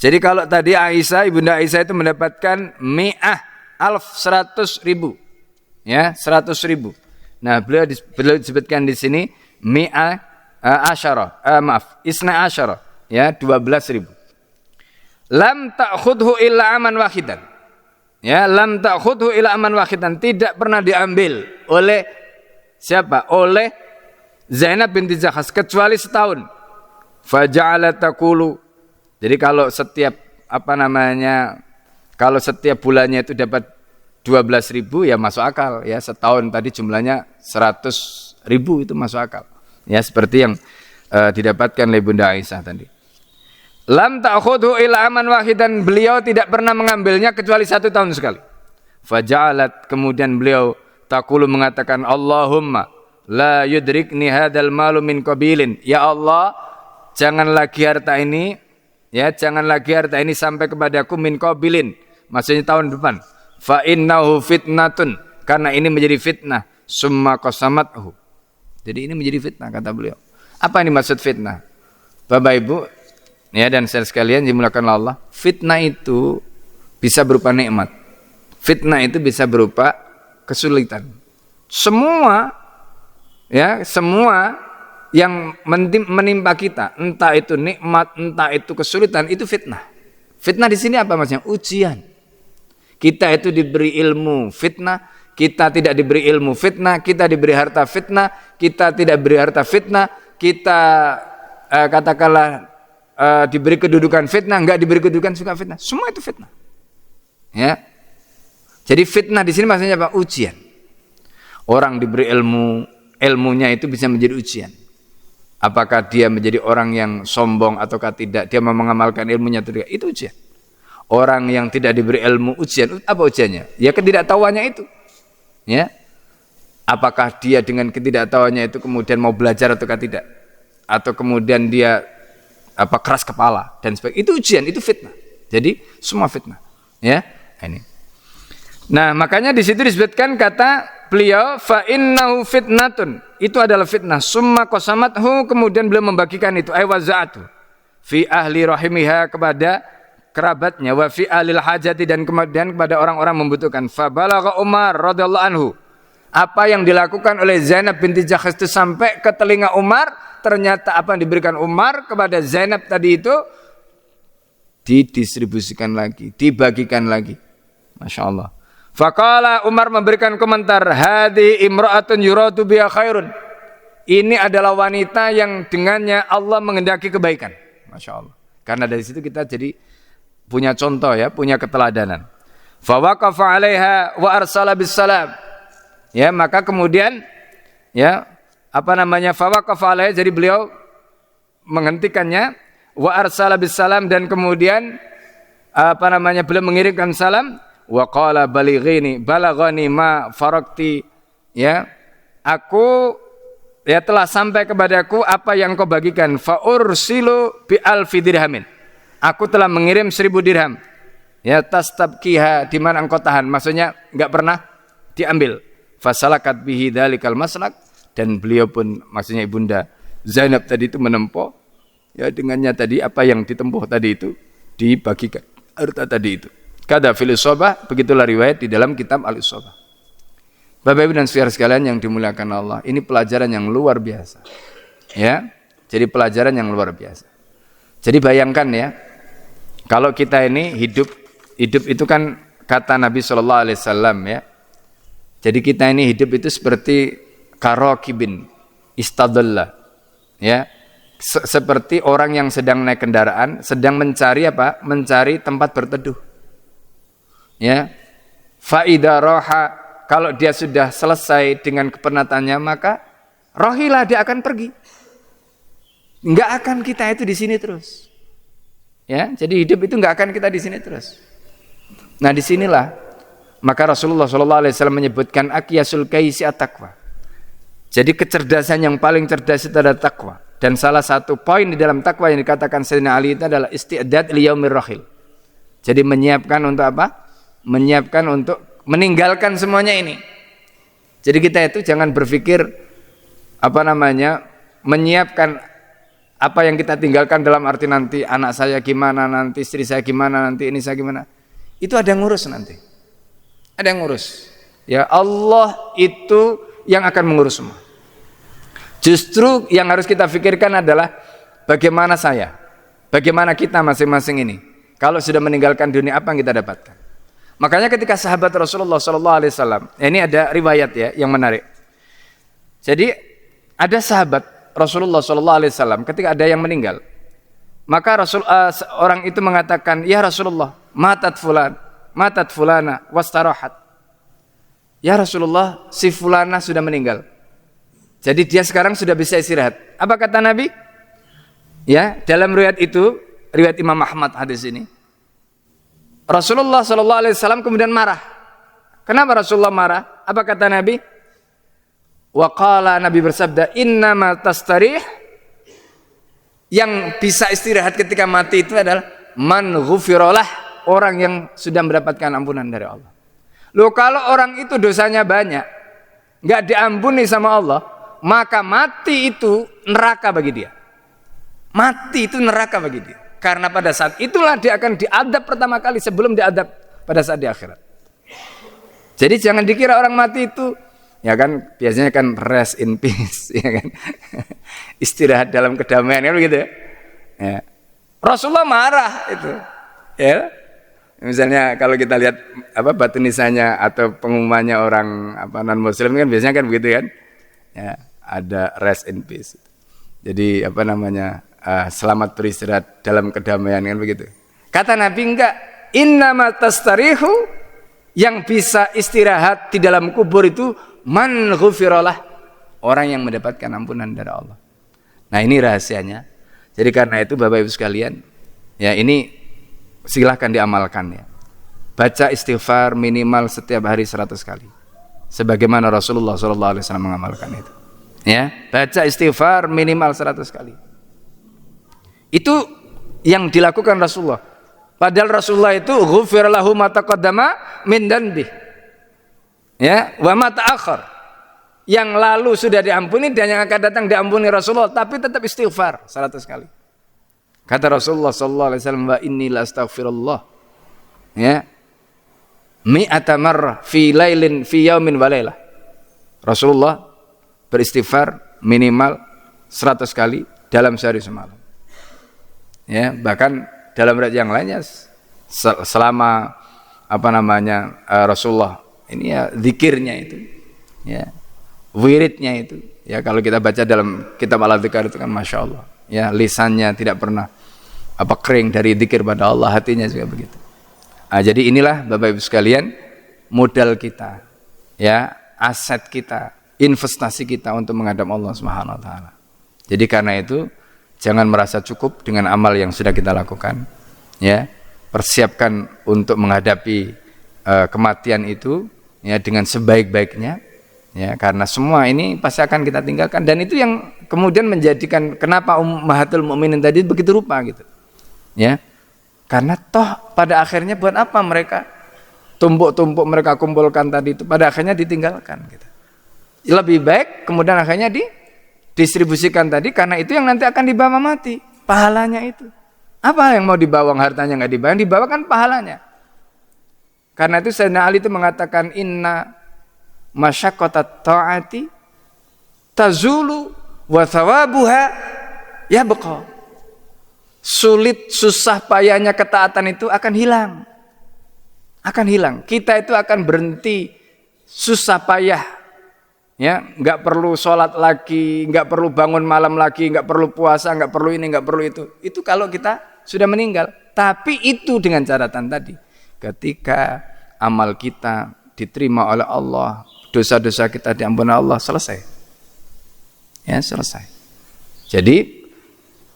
Jadi kalau tadi Ibunda Aisyah itu mendapatkan mi'ah alf 100.000. Ya, 100.000. Nah, beliau disebutkan di sini mi'ah isna asyara, ya, 12.000. Lam ta'khudhu illa aman wahidan. Ya, lam ta'khudhu ila aman wahidan, tidak pernah diambil oleh siapa? Oleh Zainab binti Jahash kecuali setahun. Faja'alat taqulu. Jadi kalau setiap kalau setiap bulannya itu dapat 12.000 ya masuk akal ya, setahun tadi jumlahnya 100.000 itu masuk akal. Ya, seperti yang didapatkan oleh Bunda Aisyah tadi. Lam ta'khudhu ila aman wahidan, beliau tidak pernah mengambilnya kecuali 1 tahun sekali. Faja'alat, kemudian beliau taqulu mengatakan Allahumma la yudrikni hadzal malu min qabilin. Ya Allah, jangan lagi harta ini sampai kepadaku min qabilin, maksudnya tahun depan. Fa innahu fitnatun, karena ini menjadi fitnah. Summa qasamathu. Jadi ini menjadi fitnah kata beliau. Apa ini maksud fitnah? Bapak Ibu, ya, dan saya sekalian dimuliakan Allah, fitnah itu bisa berupa nikmat. Fitnah itu bisa berupa kesulitan. Semua yang menimpa kita, entah itu nikmat, entah itu kesulitan, itu fitnah. Fitnah di sini apa maksudnya? Ujian. Kita itu diberi ilmu, fitnah. Kita tidak diberi ilmu, fitnah. Kita diberi harta, fitnah. Kita tidak diberi harta, fitnah. Kita katakanlah diberi kedudukan, fitnah. Enggak diberi kedudukan, juga fitnah. Semua itu fitnah. Ya. Jadi fitnah di sini maksudnya apa? Ujian. Orang diberi ilmu, ilmunya itu bisa menjadi ujian. Apakah dia menjadi orang yang sombong ataukah tidak? Dia mau mengamalkan ilmunya atau tidak? Itu ujian. Orang yang tidak diberi ilmu, ujian. Apa ujiannya? Ya ketidaktahuannya itu. Ya. Apakah dia dengan ketidaktahuannya itu kemudian mau belajar ataukah tidak? Atau kemudian dia keras kepala dan sebagainya. Itu ujian, itu fitnah. Jadi semua fitnah. Ya. Ini. Nah, makanya di situ disebutkan kata beliau fa innahu fitnatun, itu adalah fitnah. Summa qasamathu, kemudian beliau membagikan itu ay waza'atu fi ahli rahimiha, kepada kerabatnya, wa fi ahlil hajati, dan kemudian kepada orang-orang membutuhkan. Fa balagha Umar radhiyallahu anhu, apa yang dilakukan oleh Zainab binti Jahash itu sampai ke telinga Umar. Ternyata apa yang diberikan Umar kepada Zainab tadi itu didistribusikan lagi, dibagikan lagi. Masya Allah. Faqala, Umar memberikan komentar, hadi imra'atun yuradu biha khairun, ini adalah wanita yang dengannya Allah menghendaki kebaikan. Masya Allah. Karena dari situ kita jadi punya contoh ya, punya keteladanan. Fawaqafa 'alaiha wa arsala bis salam. Ya, maka kemudian ya, fawaqafa 'alaiha, jadi beliau menghentikannya, wa arsala bis salam, dan kemudian beliau mengirimkan salam. Wa qala balaghani ma farakti, ya, aku ya telah sampai kepadaku apa yang kau bagikan. Fa ursilu bi alfi dirhamin, aku telah mengirim 1.000 dirham. Ya, tastabkiha, di mana engkau tahan, maksudnya enggak pernah diambil. Fasalakat bihi dalikal maslak, dan beliau pun, maksudnya ibunda Zainab tadi itu menempuh ya dengannya tadi apa yang ditempuh tadi itu, dibagikan harta tadi itu. Kada fil isobah, begitulah riwayat di dalam kitab Al-Isobah. Bapak Ibu dan saudara sekalian yang dimuliakan Allah, ini pelajaran yang luar biasa. Ya, jadi pelajaran yang luar biasa. Jadi bayangkan ya, kalau kita ini hidup itu kan kata Nabi Shallallahu Alaihi Wasallam ya. Jadi kita ini hidup itu seperti karokibin istadallah, ya, seperti orang yang sedang naik kendaraan, sedang mencari apa? Mencari tempat berteduh. Ya, faida roha, kalau dia sudah selesai dengan kepenataannya, maka Rohilah, dia akan pergi. Enggak akan kita itu di sini terus. Ya, jadi hidup itu enggak akan kita di sini terus. Nah, disinilah maka Rasulullah SAW menyebutkan aqyasul kaisi at-taqwa. Jadi kecerdasan yang paling cerdas itu adalah takwa. Dan salah satu poin di dalam takwa yang dikatakan Sayyidina Ali itu adalah isti'dad liyaumir rahil. Jadi menyiapkan untuk apa? Menyiapkan untuk meninggalkan semuanya ini. Jadi kita itu jangan berpikir menyiapkan apa yang kita tinggalkan dalam arti nanti anak saya gimana, nanti istri saya gimana, nanti ini saya gimana. Itu ada yang ngurus nanti. Ada yang ngurus. Ya, Allah itu yang akan mengurus semua. Justru yang harus kita pikirkan adalah bagaimana saya, bagaimana kita masing-masing ini. Kalau sudah meninggalkan dunia, apa yang kita dapatkan? Makanya ketika sahabat Rasulullah SAW, ini ada riwayat ya yang menarik. Jadi ada sahabat Rasulullah SAW ketika ada yang meninggal, maka orang itu mengatakan, ya Rasulullah, matat fulana wastarahat. Ya Rasulullah, si fulana sudah meninggal. Jadi dia sekarang sudah bisa istirahat. Apa kata Nabi? Ya, dalam riwayat itu, riwayat Imam Ahmad hadis ini. Rasulullah SAW kemudian marah. Kenapa Rasulullah marah? Apa kata Nabi? Wa qala, Nabi bersabda, innama tastarih, yang bisa istirahat ketika mati itu adalah man ghufiralah, orang yang sudah mendapatkan ampunan dari Allah. Loh, kalau orang itu dosanya banyak, nggak diampuni sama Allah, maka mati itu neraka bagi dia. Mati itu neraka bagi dia. Karena pada saat itulah dia akan diadab pertama kali sebelum diadab pada saat di akhirat. Jadi jangan dikira orang mati itu, ya kan biasanya kan rest in peace, ya kan, istirahat dalam kedamaian kan begitu ya. Ya. Rasulullah marah itu, ya. Misalnya kalau kita lihat batu nisannya atau pengumumannya orang non muslim kan biasanya kan begitu kan. Ya, ada rest in peace. Jadi selamat beristirahat dalam kedamaian kan begitu. Kata Nabi enggak, innama tastarihu, yang bisa istirahat di dalam kubur itu man ghufiralah, orang yang mendapatkan ampunan dari Allah. Nah, ini rahasianya. Jadi karena itu Bapak Ibu sekalian, ya ini silahkan diamalkan ya. Baca istighfar minimal setiap hari 100 kali. Sebagaimana Rasulullah SAW mengamalkan itu. Ya, baca istighfar minimal 100 kali. Itu yang dilakukan Rasulullah. Padahal Rasulullah itu ghufir lahu ma taqaddama min danbih. Ya, wa ma ta'akhkhar. Yang lalu sudah diampuni dan yang akan datang diampuni Rasulullah, tapi tetap istighfar 100 kali. Kata Rasulullah sallallahu alaihi wasallam, wa inni la astaghfirullah. Ya. Mi'ata marrah fi lailin fi yaumin wa lailah. Rasulullah beristighfar minimal 100 kali dalam sehari semalam. Ya, bahkan dalam riwayat yang lainnya selama Rasulullah ini ya zikirnya itu. Ya. Wiridnya itu. Ya, kalau kita baca dalam kitab Al-Dzikar itu kan Masya Allah. Ya, lisannya tidak pernah kering dari zikir pada Allah, hatinya juga begitu. Nah, jadi inilah Bapak Ibu sekalian modal kita, ya, aset kita, investasi kita untuk menghadap Allah Subhanahu wa taala. Jadi karena itu jangan merasa cukup dengan amal yang sudah kita lakukan, ya. Persiapkan untuk menghadapi kematian itu ya dengan sebaik-baiknya. Ya, karena semua ini pasti akan kita tinggalkan, dan itu yang kemudian menjadikan kenapa Ummahatul Mukminin tadi begitu rupa gitu. Ya. Karena toh pada akhirnya buat apa mereka tumpuk-tumpuk mereka kumpulkan tadi itu pada akhirnya ditinggalkan gitu. Lebih baik kemudian akhirnya didistribusikan tadi, karena itu yang nanti akan dibawa mati, pahalanya itu. Apa yang mau dibawa, hartanya enggak dibawa, yang dibawa kan pahalanya. Karena itu Sayyidina Ali itu mengatakan inna masyaqqatat ta'ati tazulu wa thawabuha yabqa. Sulit, susah payahnya ketaatan itu akan hilang. Akan hilang. Kita itu akan berhenti susah payah. Ya, enggak perlu sholat lagi, enggak perlu bangun malam lagi, enggak perlu puasa, enggak perlu ini, enggak perlu itu. Itu kalau kita sudah meninggal. Tapi itu dengan catatan tadi. Ketika amal kita diterima oleh Allah, dosa-dosa kita diampuni Allah, selesai. Ya, selesai. Jadi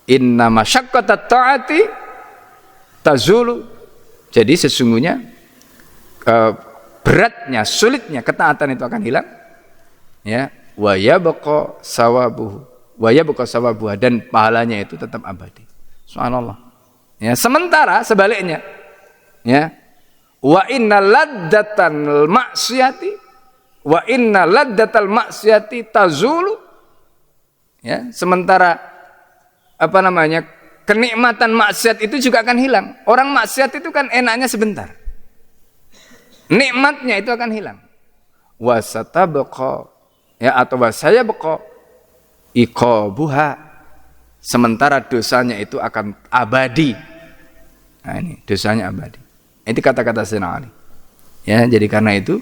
inna masyaqqatat ta'ati tazulu. Jadi sesungguhnya beratnya, sulitnya ketaatan itu akan hilang. Ya, wa yabqa sawabuhu. Wa yabqa sawabuha, dan pahalanya itu tetap abadi. Subhanallah. Ya, sementara sebaliknya, ya, wa inna laddatal maksiati tazulu. Ya, sementara kenikmatan maksiat itu juga akan hilang. Orang maksiat itu kan enaknya sebentar, nikmatnya itu akan hilang. Wasatabqa, ya, atau wasayabqa iqabuha, sementara dosanya itu akan abadi. Nah, ini dosanya abadi. Itu kata-kata Sayyidina Ali. Ya, jadi karena itu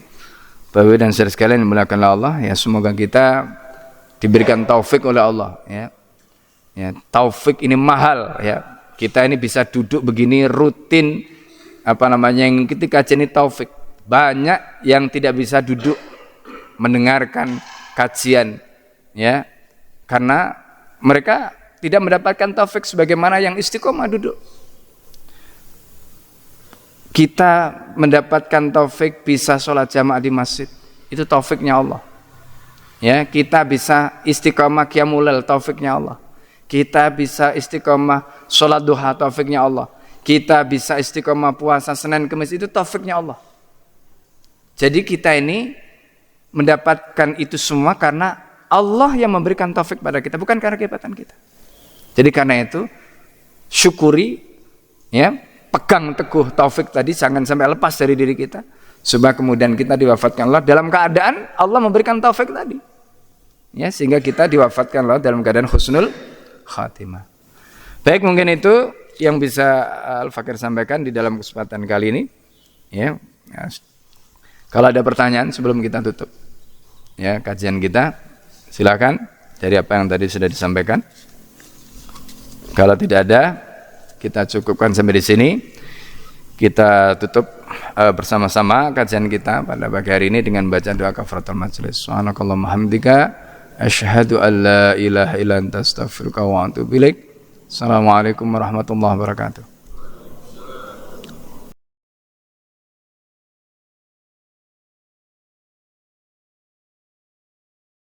Bapak dan saudara sekalian dimuliakan Allah, ya, semoga kita diberikan taufik oleh Allah, ya. Ya, taufik ini mahal, ya. Kita ini bisa duduk begini rutin yang ketika kajian ini taufik. Banyak yang tidak bisa duduk mendengarkan kajian, ya. Karena mereka tidak mendapatkan taufik sebagaimana yang istiqomah duduk. Kita mendapatkan taufik bisa sholat jamaah di masjid, itu taufiknya Allah. Ya, kita bisa istiqomah qiyamul lail, taufiknya Allah. Kita bisa istiqomah sholat duha, taufiknya Allah. Kita bisa istiqomah puasa Senin Kamis, itu taufiknya Allah. Jadi kita ini mendapatkan itu semua karena Allah yang memberikan taufik pada kita, bukan karena kehebatan kita. Jadi karena itu syukuri, ya, pegang teguh taufik tadi, jangan sampai lepas dari diri kita, supaya kemudian kita diwafatkan Allah dalam keadaan Allah memberikan taufik tadi. Ya, sehingga kita diwafatkan Allah dalam keadaan husnul khatimah. Baik, mungkin itu yang bisa Al-Fakir sampaikan di dalam kesempatan kali ini. Ya, kalau ada pertanyaan sebelum kita tutup, ya, kajian kita, silakan dari apa yang tadi sudah disampaikan. Kalau tidak ada, kita cukupkan sampai di sini. Kita tutup bersama-sama kajian kita pada pagi hari ini dengan baca doa kafaratul majelis. Subhanakallahumma hamdika asyhadu an la ilaha illa anta astaghfiruka wa atubu ilaik. Assalamualaikum warahmatullahi wabarakatuh.